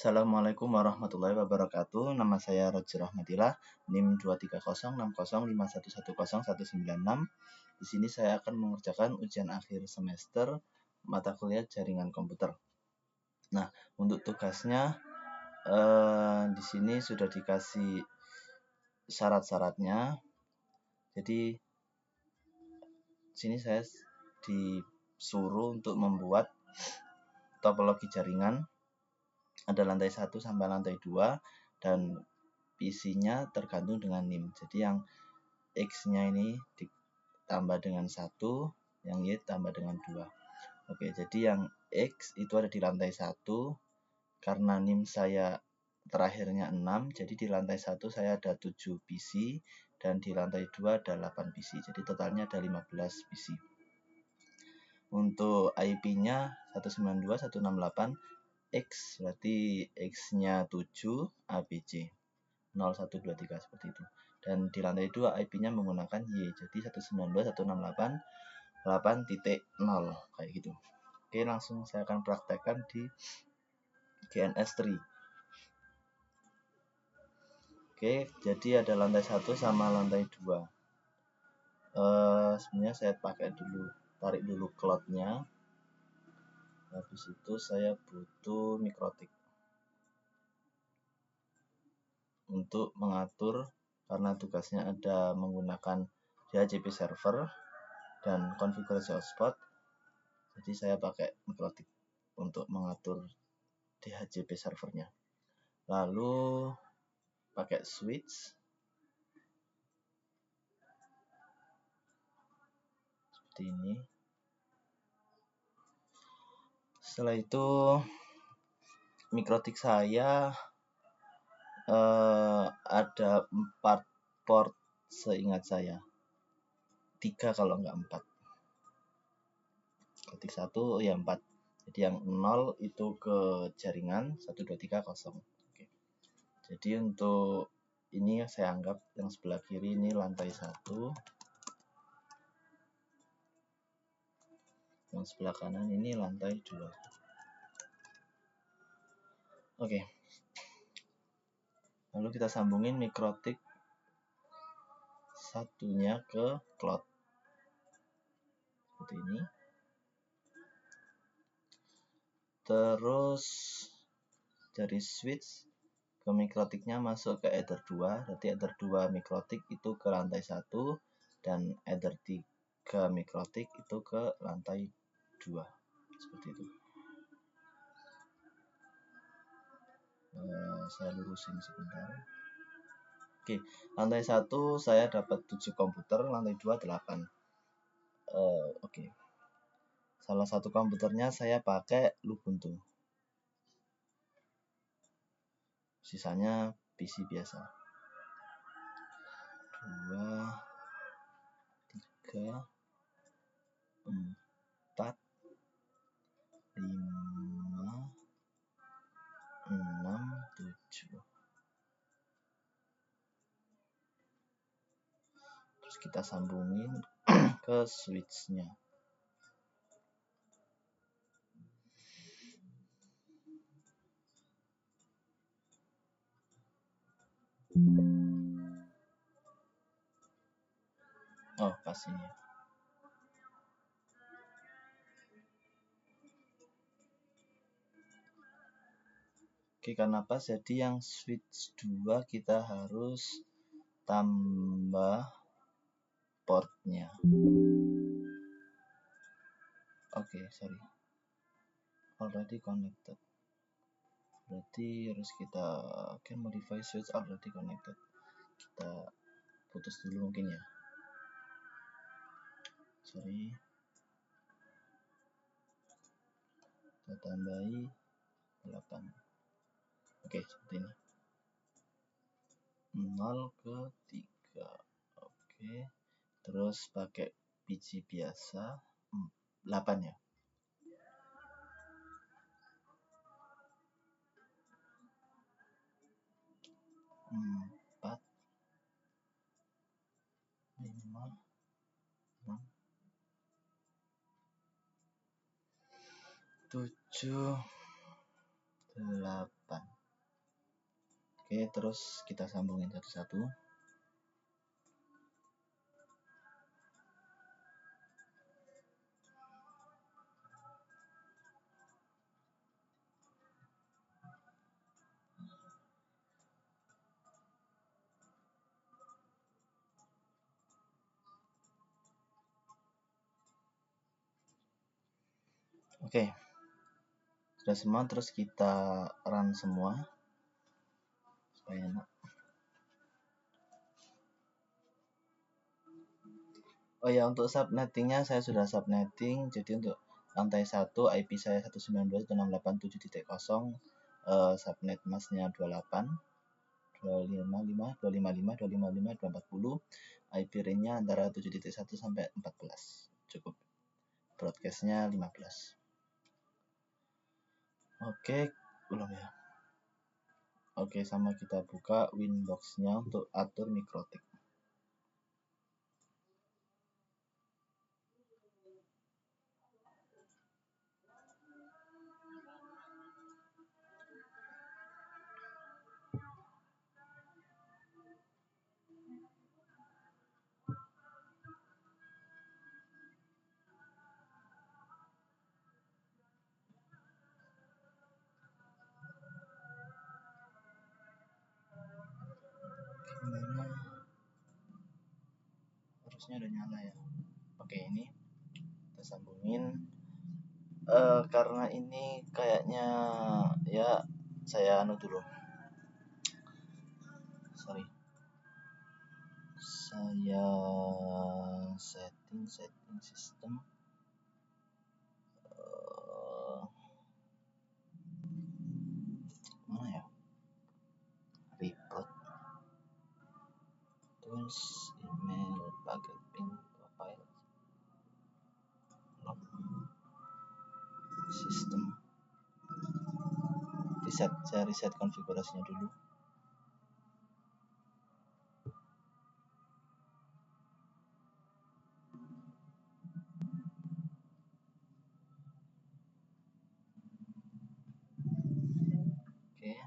Assalamualaikum warahmatullahi wabarakatuh. Nama saya Roger Rahmatillah, NIM 2306051110196. Di sini saya akan mengerjakan ujian akhir semester mata kuliah jaringan komputer. Nah, untuk tugasnya di sini sudah dikasih syarat-syaratnya. Jadi di sini saya disuruh untuk membuat topologi jaringan. Ada lantai 1 sampai lantai 2 dan PC-nya tergantung dengan NIM. Jadi yang X-nya ini ditambah dengan 1, yang Y tambah dengan 2. Oke, jadi yang X itu ada di lantai 1. Karena NIM saya terakhirnya 6, jadi di lantai 1 saya ada 7 PC dan di lantai 2 ada 8 PC. Jadi totalnya ada 15 PC. Untuk IP-nya 192.168 X, berarti X-nya 7, ABC 0123 seperti itu. Dan di lantai 2 IP-nya menggunakan Y, jadi 192.168.8.0 kayak gitu. Oke, langsung saya akan praktekkan di GNS3. Oke, jadi ada lantai 1 sama lantai 2. Sebenarnya saya tarik dulu cloud-nya. Habis itu saya butuh mikrotik untuk mengatur, karena tugasnya ada menggunakan DHCP server dan konfigurasi hotspot. Jadi saya pakai mikrotik untuk mengatur DHCP servernya. Lalu pakai switch seperti ini. Setelah itu mikrotik saya ada 4 port seingat saya, 3 kalau enggak 4. Ketik 1 ya 4. Jadi yang 0 itu ke jaringan 1230. Oke. Jadi untuk ini saya anggap yang sebelah kiri ini lantai 1. Yang sebelah kanan ini lantai 2. Oke. Lalu kita sambungin mikrotik satunya ke cloud. Seperti ini. Terus dari switch ke mikrotiknya masuk ke ether 2. Berarti ether 2 mikrotik itu ke lantai 1 dan ether 3 mikrotik itu ke lantai 2. Seperti itu. Saya lurusin sebentar. Oke, lantai 1 saya dapat 7 komputer, lantai 2 8. Oke. Salah satu komputernya saya pakai Ubuntu. Sisanya PC biasa. 2 3 4 5 6 7. Terus kita sambungin ke switch-nya. Oh, pas ini. Oke, karena pas jadi yang switch 2 kita harus tambah portnya. Oke, sorry. Already connected. Berarti harus kita can modify switch already connected. Kita putus dulu mungkin ya. Sorry. Kita tambahi 8. Oke, seperti ini. 0 ke 3. Oke. Terus pakai PC biasa 8 ya. 4 5 6 7 8. Oke, terus kita sambungin satu-satu. Oke, sudah semua, terus kita run semua supaya enak. Oh ya, untuk subnettingnya saya sudah subnetting. Jadi untuk lantai 1 IP saya 192.168.7.0, subnet masnya 28, 255, 255, 255, 240. IP range-nya antara 7.1 sampai 14. Cukup. Broadcast-nya 15. Oke, belum ya. Oke, sama kita buka Winbox-nya untuk atur mikrotik. Gimana? Harusnya udah nyala ya. Oke, ini kita sambungin. Karena ini kayaknya ya saya dulu. Sorry. Saya setting sistem. Mana ya? Report. Tools, email, packet pin, profile. Sistem. Saya reset konfigurasinya dulu. Oke.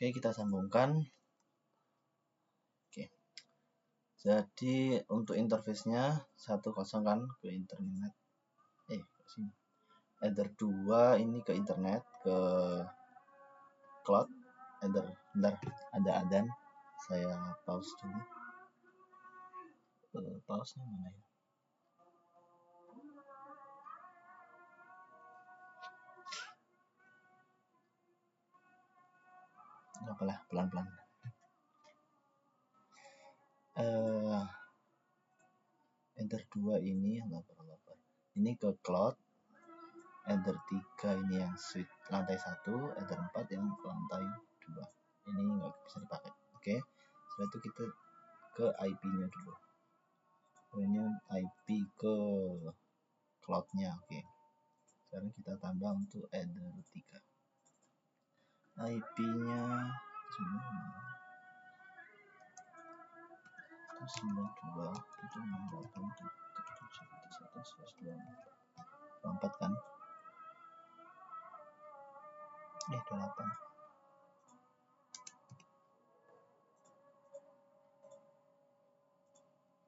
Oke, kita sambungkan. Oke. Jadi untuk interface-nya 10 kan ke internet. Sini. Ether 2 ini ke internet, ke cloud. Ether, bentar, ada adan. Saya pause dulu. Pause-nya mana ya? Nggak apalah, pelan-pelan. Ether 2 ini ini ke cloud. Ether 3 ini yang switch lantai 1, Ether 4 yang ke lantai 2. Ini nggak bisa dipakai. Oke. Setelah itu kita ke IP-nya dulu. Ini IP ke cloud-nya. Oke. Sekarang kita tambah untuk Ether 3. IP-nya 92.768.7.1 kan? 28.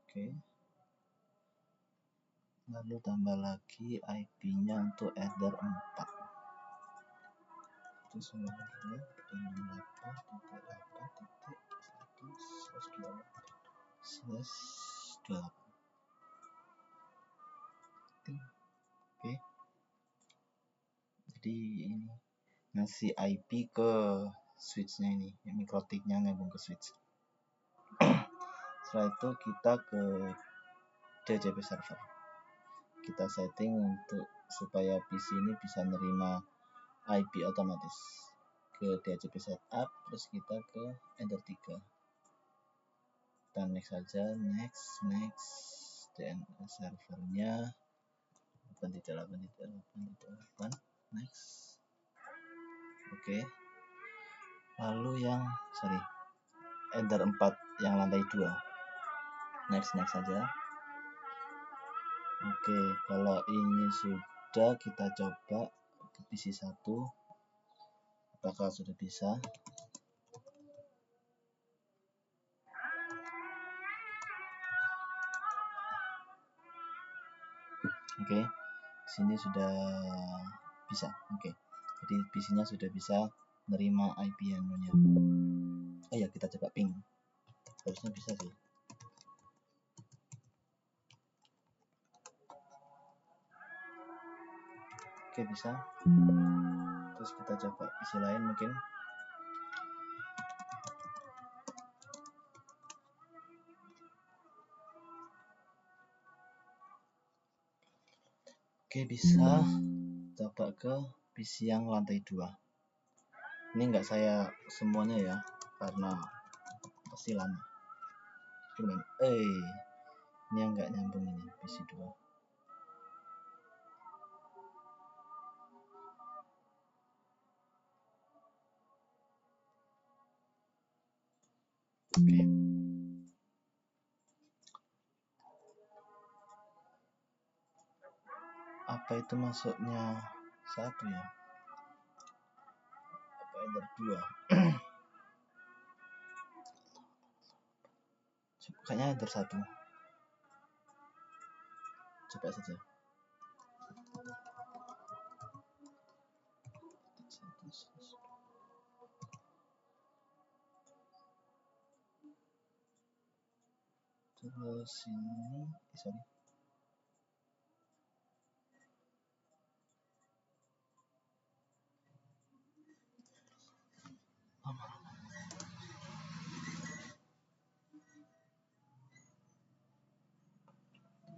Oke. Lalu tambah lagi IP-nya untuk Ether 4. Itu semua ya, 68.1.1/28. Oke. Jadi ini ngasih IP ke switch-nya ini, mikrotiknya nyambung ke switch. Setelah itu kita ke DHCP server. Kita setting untuk supaya PC ini bisa nerima IP otomatis. Ke DHCP setup, terus kita ke Ether 3. Kita next saja, next DNS servernya 8.8.8.8. Next. Oke. Lalu yang enter 4 yang lantai 2. Next aja. Oke, kalau ini sudah, kita coba ke PC 1. Apakah sudah bisa? Oke, sini sudah bisa. Oke, jadi PC-nya sudah bisa menerima IP nya. Oh ya, kita coba ping. Harusnya bisa sih. Oke, bisa. Terus kita coba PC lain mungkin. Oke, bisa. Coba ke PC yang lantai 2. Ini enggak saya semuanya ya, karena pasti lama. Cuman, ini enggak nyambung ini PC 2. Oke. Apa itu masuknya 1 ya? Apa enter 2? Kayaknya enter 1. Coba saja. Terus ini,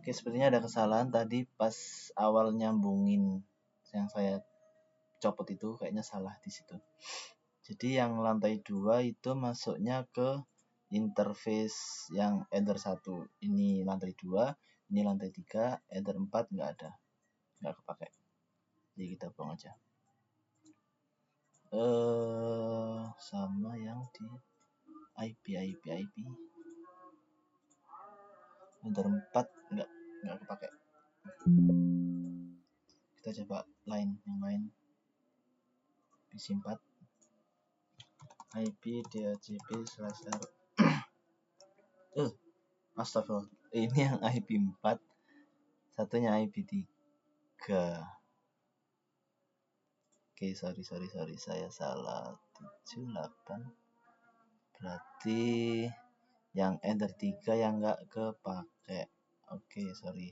Oke, sepertinya ada kesalahan tadi pas awal nyambungin yang saya copot itu, kayaknya salah di situ. Jadi yang lantai 2 itu masuknya ke interface yang enter 1. Ini lantai 2, ini lantai 3, enter 4 nggak ada. Nggak kepake. Jadi kita buang aja. Sama yang di IP. Enter 4 nggak kepake. Kita coba yang lain. PC 4. IP DHCP/R. Astagfirullah. Ini yang IP 4. Satunya IP 3. Oke, sorry. Saya salah. 78. Berarti yang enter 3 yang nggak kepake. Oke, sorry.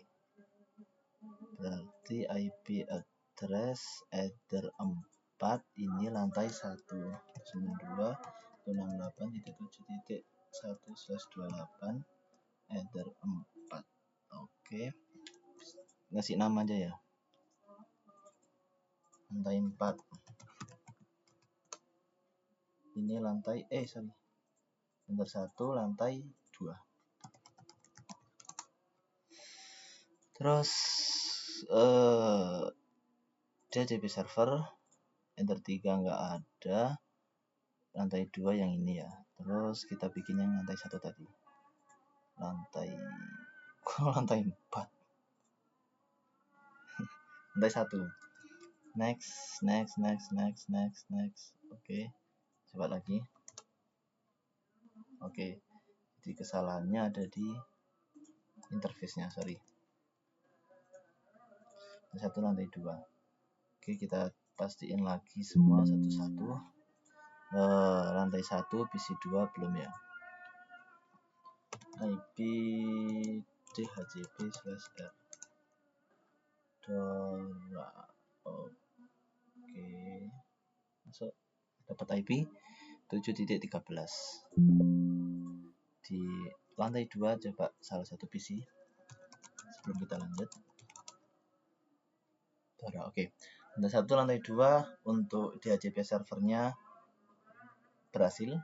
Berarti IP address enter 4 ini lantai 1. 92.168.7.1/28 enter 4. Oke. Ngasih nama aja ya. Lantai 4. Ini lantai enter 1 lantai 2. Terus DHCP server enter 3 nggak ada. Lantai 2 yang ini ya. Terus kita bikin yang lantai 1 tadi. Lantai 4. Lantai 1. Next. Oke. Coba lagi. Oke. Jadi kesalahannya ada di interface-nya, sorry. Lantai 1 lantai 2. Oke, kita pastiin lagi semua satu-satu. Lantai 1 PC 2 belum ya. IP DHCP/R. Oke. Masuk. Dapat IP 7.13. Di lantai 2 coba salah satu PC sebelum kita lanjut. Oke. Lantai 1 lantai 2 untuk DHCP servernya berhasil.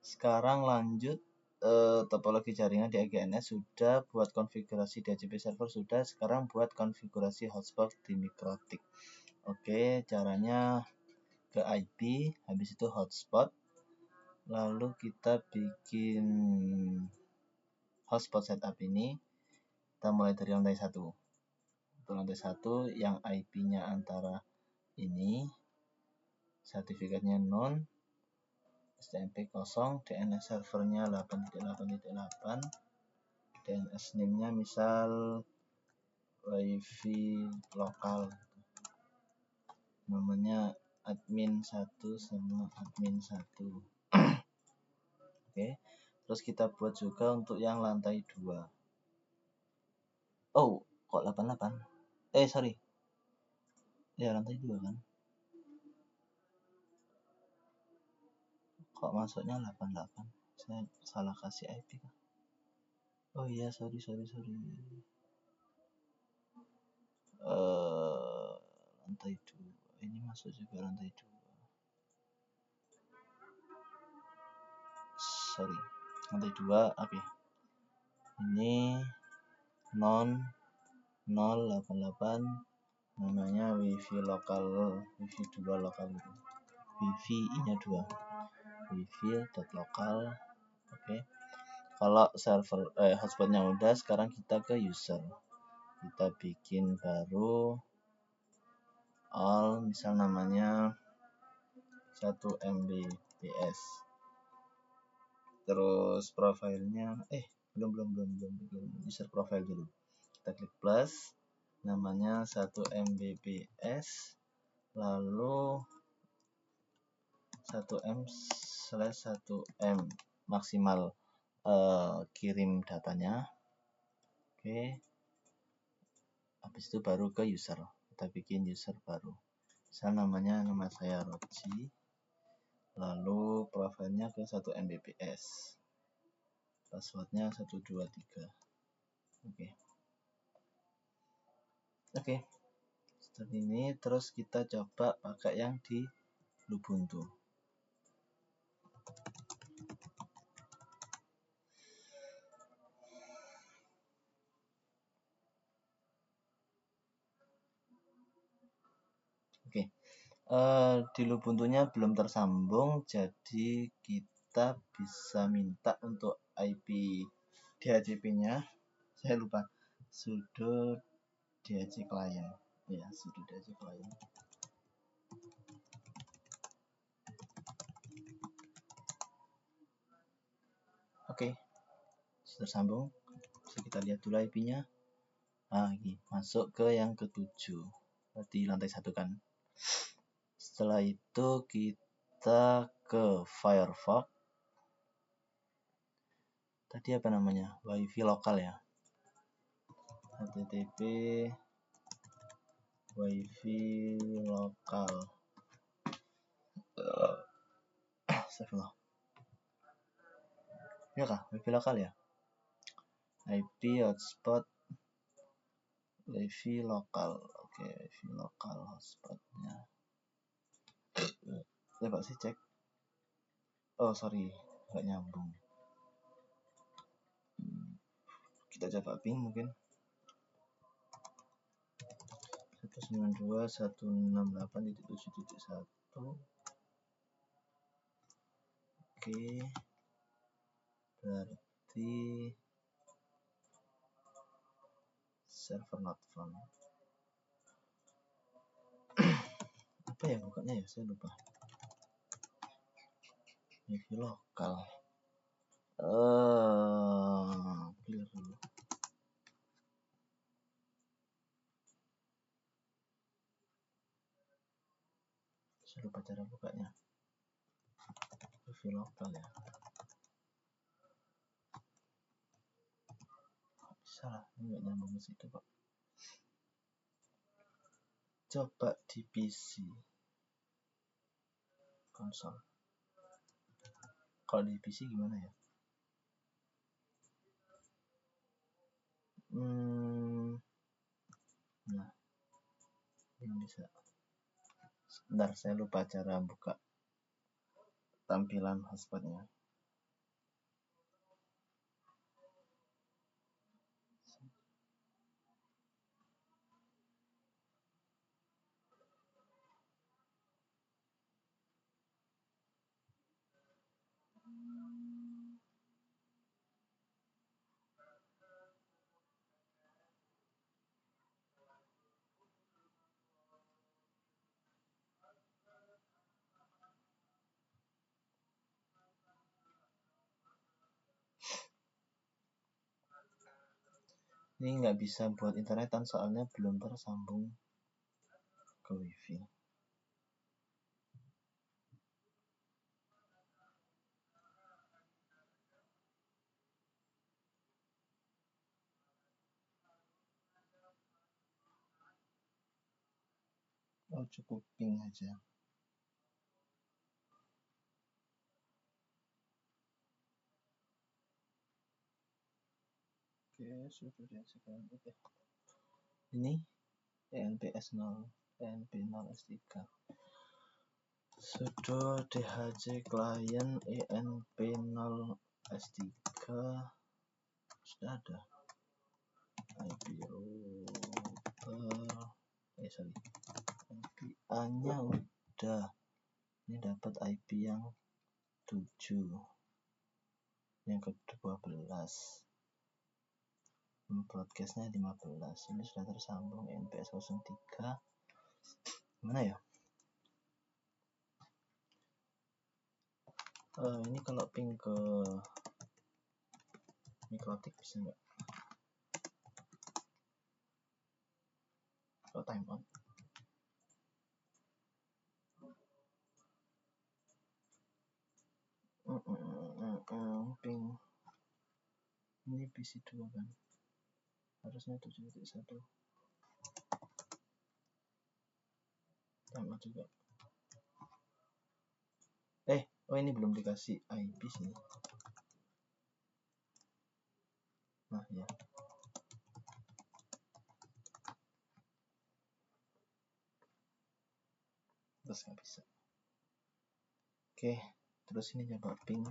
Sekarang lanjut topologi jaringan di EGNS sudah, buat konfigurasi DHCP server sudah, sekarang buat konfigurasi hotspot di Mikrotik. Oke, caranya ke IP, habis itu hotspot, lalu kita bikin hotspot setup ini. Kita mulai dari lantai 1. Untuk lantai 1 yang IP-nya antara ini, sertifikatnya non, STMP 0, DNS servernya 8.8.8, DNS name-nya misal wifi lokal, namanya admin 1 sama admin 1. Oke, terus kita buat juga untuk yang lantai 2. Oh, kok 88? Sorry. Ya, lantai 2 kan? Kok masuknya 88? Saya salah kasih IP kan? Oh iya, sorry. Lantai 2. Ini masuk juga lantai 2. Sorry. Lantai 2, oke. Ini non 088, namanya wifi lokal, wifi 2 lokal itu. Wifi nya 2. wifi.lokal. Oke. Kalau server hotspotnya udah, sekarang kita ke user. Kita bikin baru all, misal namanya 1 Mbps. Terus profilnya belum user profile dulu. Kita klik plus, namanya 1 Mbps, lalu 1M/1M maksimal kirim datanya. Oke. Habis itu baru ke user. Kita bikin user baru. Misal nama saya Roji. Lalu profilnya ke 1 Mbps. Passwordnya 123. Oke. Seperti ini. Terus kita coba pakai yang di Ubuntu. Oke. Di Ubuntu-nya belum tersambung, jadi kita bisa minta untuk IP DHCP-nya. Saya lupa. Sudo DHC client. Ya, sudo DHC client. Oke. Sudah tersambung. Bisa kita lihat dulu IP-nya. Ini masuk ke yang ke-7. Berarti lantai 1 kan. Setelah itu kita ke Firefox. Tadi apa namanya? Wifi lokal ya. http wifi lokal. Astagfirullah. Ya kah? Wifi lokal ya? IP hotspot wifi lokal. Oke, wifi lokal hotspotnya. Coba sih cek. Oh sorry, nggak nyambung. Kita coba ping mungkin. 192.168.7.1. Oke. Berarti server not found. Apa ya bukanya ya? Saya lupa. Wifi lokal. Clear dulu. Saya lupa cara bukanya. Wifi lokal ya. Bisa lah, ini nggak nyambung ke situ Pak. Coba di PC konsol. Kalau di PC gimana ya? Nah, ini bisa. Sebentar, saya lupa cara buka tampilan hotspotnya. Ini nggak bisa buat internetan soalnya belum tersambung ke wifi. Oh, cukup ping aja. Oke, sudah dihasilkan. Oke. Ini ENPS 0, ENP0 S3. Sudo dhc client ENP0 S3 sudah ada. IP router IP-A-nya udah. Ini dapat IP yang 7, yang ke-12, broadcastnya 15. Ini sudah tersambung NPS 03. Mana ya? Ini kalau ping ke Mikrotik bisa nggak? Oh, time out. Ping ini PC2 kan, harusnya 7.1. Time out juga. Oh ini belum dikasih IP sih. Nah ya. Terus nggak bisa. Oke, terus ini coba ping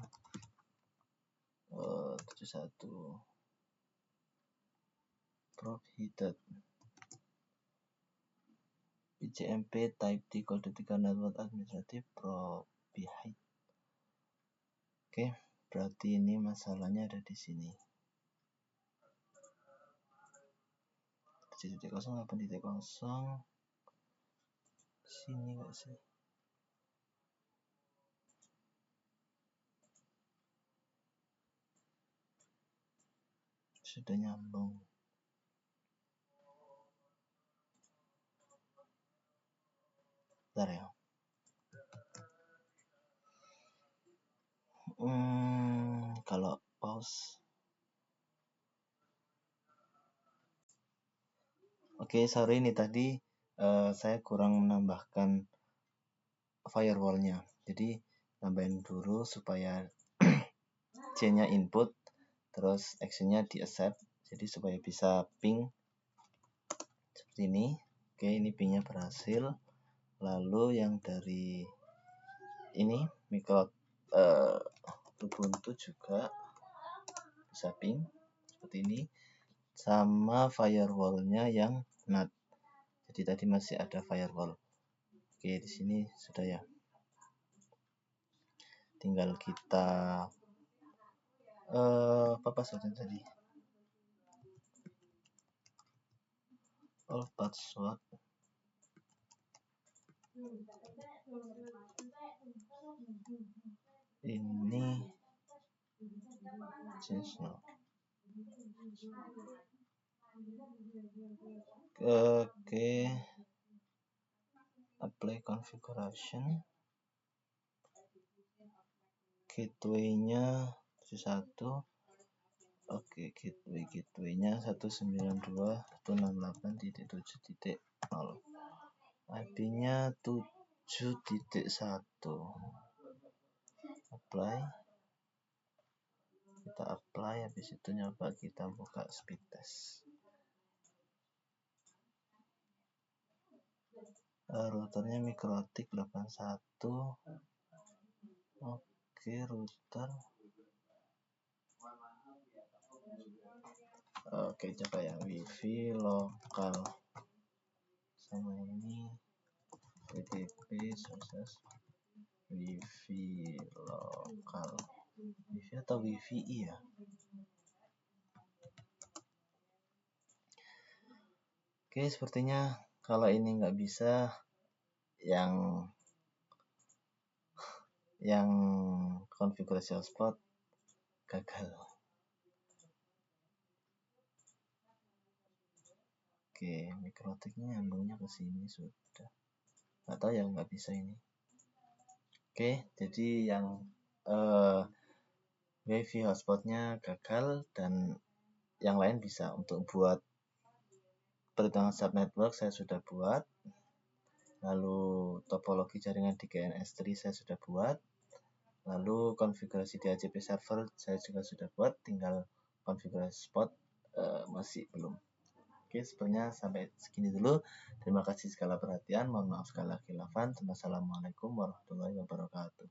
71 prohibited PCMP type D kode 3 network administratif prohibited. Oke, berarti ini masalahnya ada di sini. 7.0 8.0 sini nggak sih? Sudah nyambung. Bentar ya. Kalau pause. Oke, sorry nih tadi saya kurang menambahkan firewallnya. Jadi tambahin dulu supaya C-nya input, terus action-nya di accept. Jadi supaya bisa ping seperti ini. Oke, ini pingnya berhasil. Lalu yang dari ini micro Ubuntu juga bisa ping seperti ini, sama firewallnya yang NAT. Jadi tadi masih ada firewall. Oke, di sini sudah ya. Tinggal kita apa passwordnya tadi? All password. Ini change now. Oke, apply configuration. Gateway-nya 71. Oke, gateway-nya 192.168.7.0. IP-nya 7.1. Apply. Kita apply, habis itu nyoba kita buka speed test. Routernya Mikrotik 81. Oke, router. Oke, coba ya wifi lokal sama ini wtp sources wifi lokal, wifi atau wifi ya. Oke, sepertinya kalau ini nggak bisa, yang konfigurasi hotspot gagal. Oke, mikrotiknya nyambungnya ke sini sudah. Nggak tahu ya, nggak bisa ini. Oke, jadi yang wifi hotspotnya gagal dan yang lain bisa. Untuk buat perhitungan subnetwork saya sudah buat. Lalu topologi jaringan di GNS3 saya sudah buat. Lalu konfigurasi DHCP server saya juga sudah buat, tinggal konfigurasi spot masih belum. Oke, sebenarnya sampai segini dulu. Terima kasih segala perhatian. Mohon maaf segala khilafan. Wassalamualaikum warahmatullahi wabarakatuh.